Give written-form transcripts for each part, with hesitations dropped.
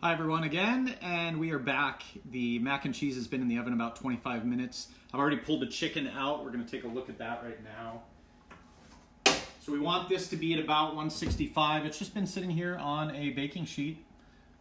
Hi everyone again, and we are back. The mac and cheese has been in the oven about 25 minutes. I've already pulled the chicken out. We're going to take a look at that right now. So we want this to be at about 165. It's just been sitting here on a baking sheet.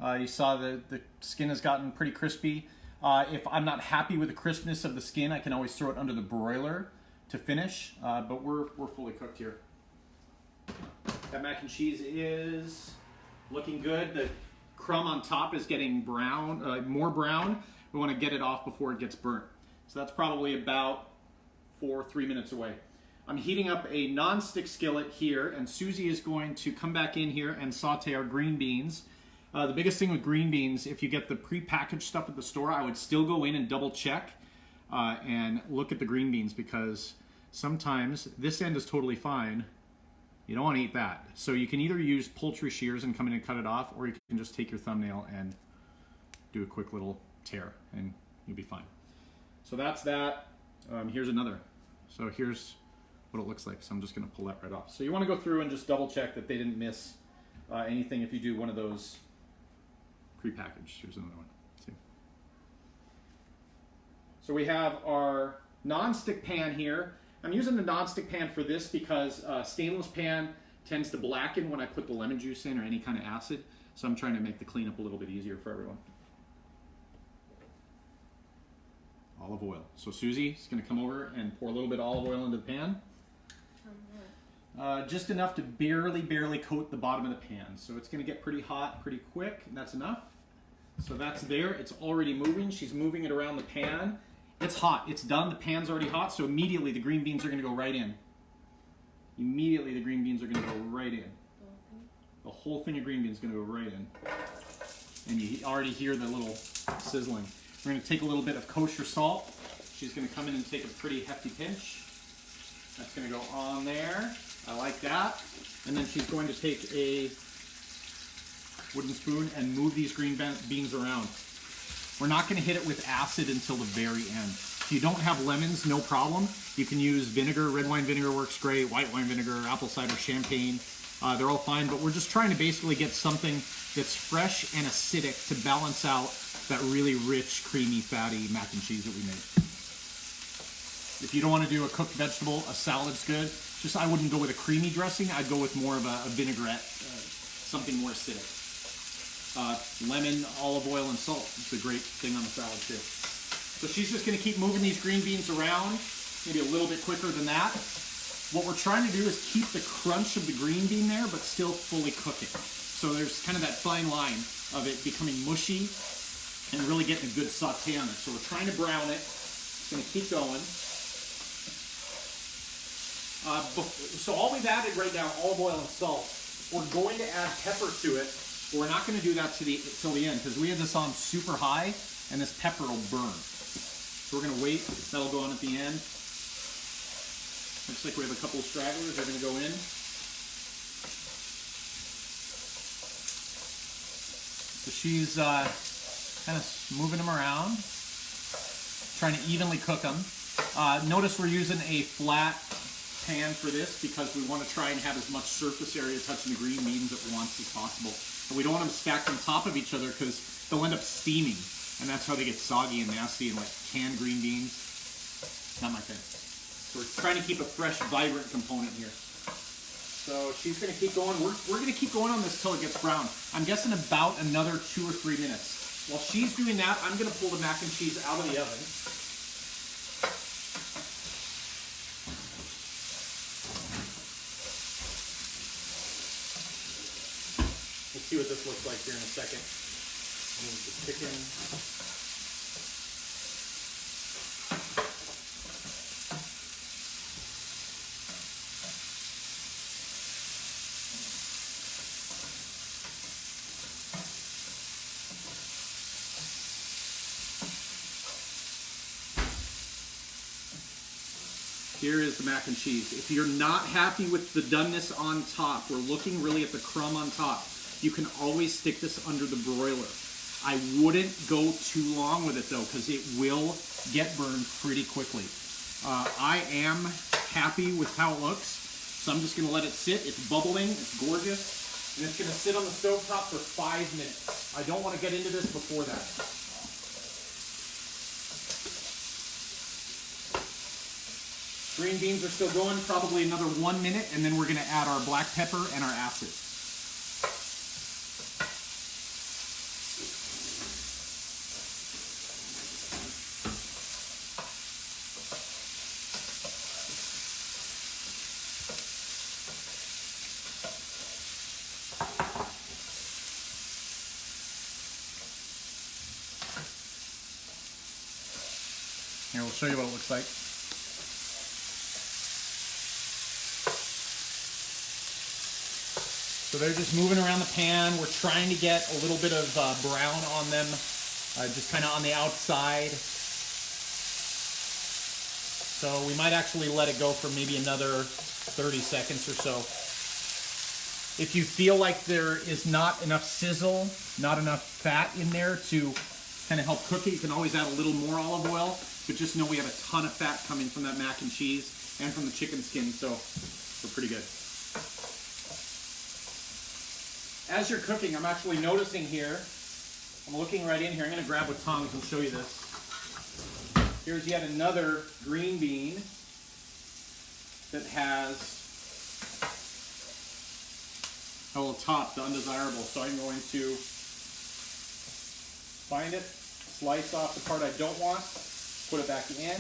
You saw the skin has gotten pretty crispy. If I'm not happy with the crispness of the skin, I can always throw it under the broiler to finish, but we're fully cooked here. That mac and cheese is looking good. The crumb on top is getting brown, more brown. We want to get it off before it gets burnt. So that's probably about 3 minutes away. I'm heating up a non-stick skillet here, and Susie is going to come back in here and saute our green beans. The biggest thing with green beans, if you get the pre-packaged stuff at the store, I would still go in and double check and look at the green beans, because sometimes this end is totally fine. You don't want to eat that. So you can either use poultry shears and come in and cut it off, or you can just take your thumbnail and do a quick little tear and you'll be fine. So that's that. Here's another. So here's what it looks like. So I'm just going to pull that right off. So you want to go through and just double check that they didn't miss anything if you do one of those pre-packaged. Here's another one. See? So we have our non-stick pan here. I'm using the non-stick pan for this because stainless pan tends to blacken when I put the lemon juice in or any kind of acid. So I'm trying to make the cleanup a little bit easier for everyone. Olive oil. So Susie is going to come over and pour a little bit of olive oil into the pan. Just enough to barely coat the bottom of the pan. So it's going to get pretty hot pretty quick. And that's enough. So that's there. It's already moving. She's moving it around the pan. It's hot. It's done. The pan's already hot, so immediately the green beans are going to go right in. Immediately the green beans are going to go right in. The whole thing of green beans is going to go right in. And you already hear the little sizzling. We're going to take a little bit of kosher salt. She's going to come in and take a pretty hefty pinch. That's going to go on there. I like that. And then she's going to take a wooden spoon and move these green beans around. We're not going to hit it with acid until the very end. If you don't have lemons, no problem. You can use vinegar. Red wine vinegar works great. White wine vinegar, apple cider, champagne. They're all fine, but we're just trying to basically get something that's fresh and acidic to balance out that really rich, creamy, fatty mac and cheese that we made. If you don't want to do a cooked vegetable, a salad's good. Just I wouldn't go with a creamy dressing. I'd go with more of a vinaigrette, something more acidic. Lemon, olive oil, and salt. It's a great thing on the salad too. So she's just going to keep moving these green beans around, maybe a little bit quicker than that. What we're trying to do is keep the crunch of the green bean there, but still fully cook it. So there's kind of that fine line of it becoming mushy and really getting a good saute on it. So we're trying to brown it. It's going to keep going. So all we've added right now, olive oil and salt. We're going to add pepper to it. We're not going to do that till the end, because we have this on super high and this pepper will burn. So we're going to wait. That'll go on at the end. Looks like we have a couple of stragglers. They're going to go in. So she's kind of moving them around, trying to evenly cook them. Notice we're using a flat pan for this because we want to try and have as much surface area touching the green beans at once as possible. And we don't want them stacked on top of each other because they'll end up steaming. And that's how they get soggy and nasty and like canned green beans. Not my thing. So we're trying to keep a fresh, vibrant component here. So she's going to keep going. We're going to keep going on this till it gets brown. I'm guessing about another 2 or 3 minutes. While she's doing that, I'm going to pull the mac and cheese out of the oven. We'll see what this looks like here in a second. Move the chicken. Here is the mac and cheese. If you're not happy with the doneness on top, we're looking really at the crumb on top. You can always stick this under the broiler. I wouldn't go too long with it though, because it will get burned pretty quickly. I am happy with how it looks, so I'm just going to let it sit. It's bubbling, it's gorgeous. And it's going to sit on the stovetop for 5 minutes. I don't want to get into this before that. Green beans are still going, probably another 1 minute, and then we're going to add our black pepper and our acid. Here, we'll show you what it looks like. So they're just moving around the pan. We're trying to get a little bit of brown on them, just kind of on the outside. So we might actually let it go for maybe another 30 seconds or so. If you feel like there is not enough sizzle, not enough fat in there to kind of help cook it, you can always add a little more olive oil, but just know we have a ton of fat coming from that mac and cheese and from the chicken skin, so we're pretty good. As you're cooking, I'm actually noticing here, I'm looking right in here, I'm going to grab with tongs and show you this. Here's yet another green bean that has a little top, the undesirable. So I'm going to find it, slice off the part I don't want, put it back in.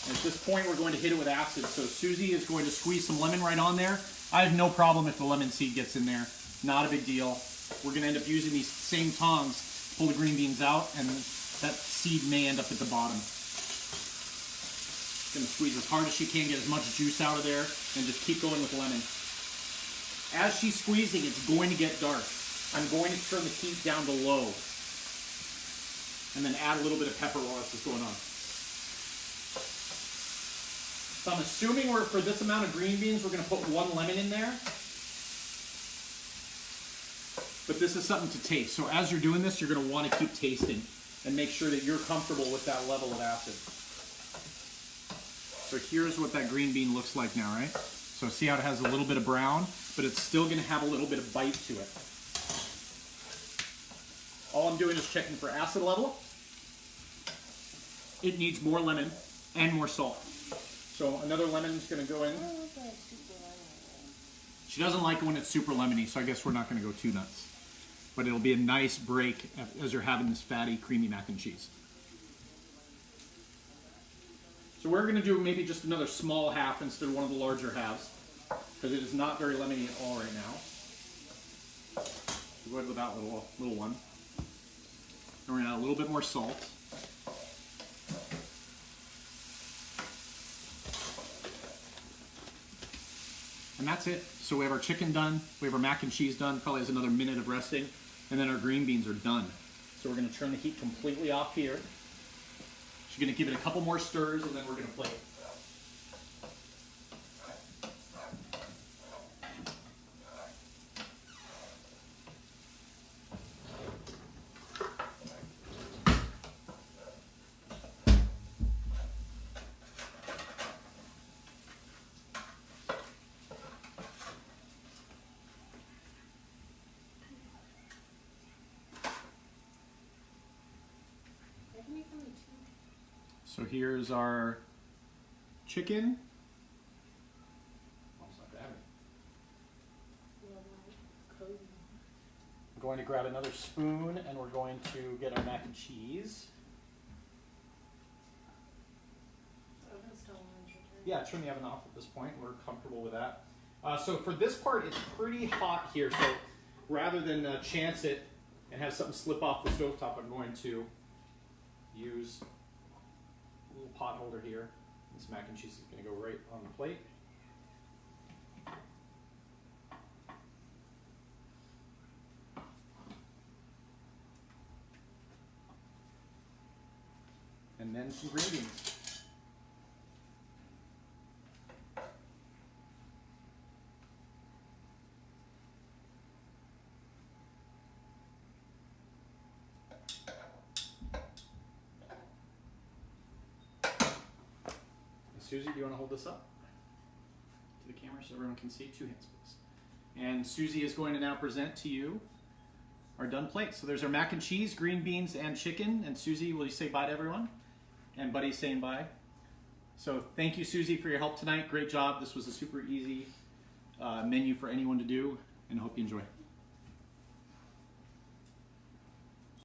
And at this point, we're going to hit it with acid. So Susie is going to squeeze some lemon right on there. I have no problem if the lemon seed gets in there. Not a big deal. We're going to end up using these same tongs to pull the green beans out, and that seed may end up at the bottom. Going to squeeze as hard as she can, get as much juice out of there, and just keep going with lemon. As she's squeezing, it's going to get dark. I'm going to turn the heat down to low, and then add a little bit of pepper while this is going on. So I'm assuming for this amount of green beans, we're going to put 1 lemon in there. But this is something to taste. So as you're doing this, you're going to want to keep tasting and make sure that you're comfortable with that level of acid. So here's what that green bean looks like now, right? So see how it has a little bit of brown, but it's still going to have a little bit of bite to it. All I'm doing is checking for acid level. It needs more lemon and more salt. So another lemon is going to go in. She doesn't like it when it's super lemony, so I guess we're not going to go too nuts. But it'll be a nice break as you're having this fatty, creamy mac and cheese. So we're going to do maybe just another small half instead of one of the larger halves, because it is not very lemony at all right now. So go ahead with that little one. And we're going to add a little bit more salt. And that's it. So we have our chicken done, we have our mac and cheese done, probably has another minute of resting, and then our green beans are done. So we're going to turn the heat completely off here. She's going to give it a couple more stirs, and then we're going to plate it. So here's our chicken. I'm going to grab another spoon, and we're going to get our mac and cheese. Yeah, turn the oven off at this point. We're comfortable with that. So for this part, it's pretty hot here. So rather than chance it and have something slip off the stovetop, I'm going to use a little pot holder here. This mac and cheese is going to go right on the plate. And then some green beans. Susie, do you want to hold this up to the camera so everyone can see? 2 hands, please. And Susie is going to now present to you our done plates. So there's our mac and cheese, green beans, and chicken. And Susie, will you say bye to everyone? And Buddy's saying bye. So thank you, Susie, for your help tonight. Great job. This was a super easy menu for anyone to do, and I hope you enjoy.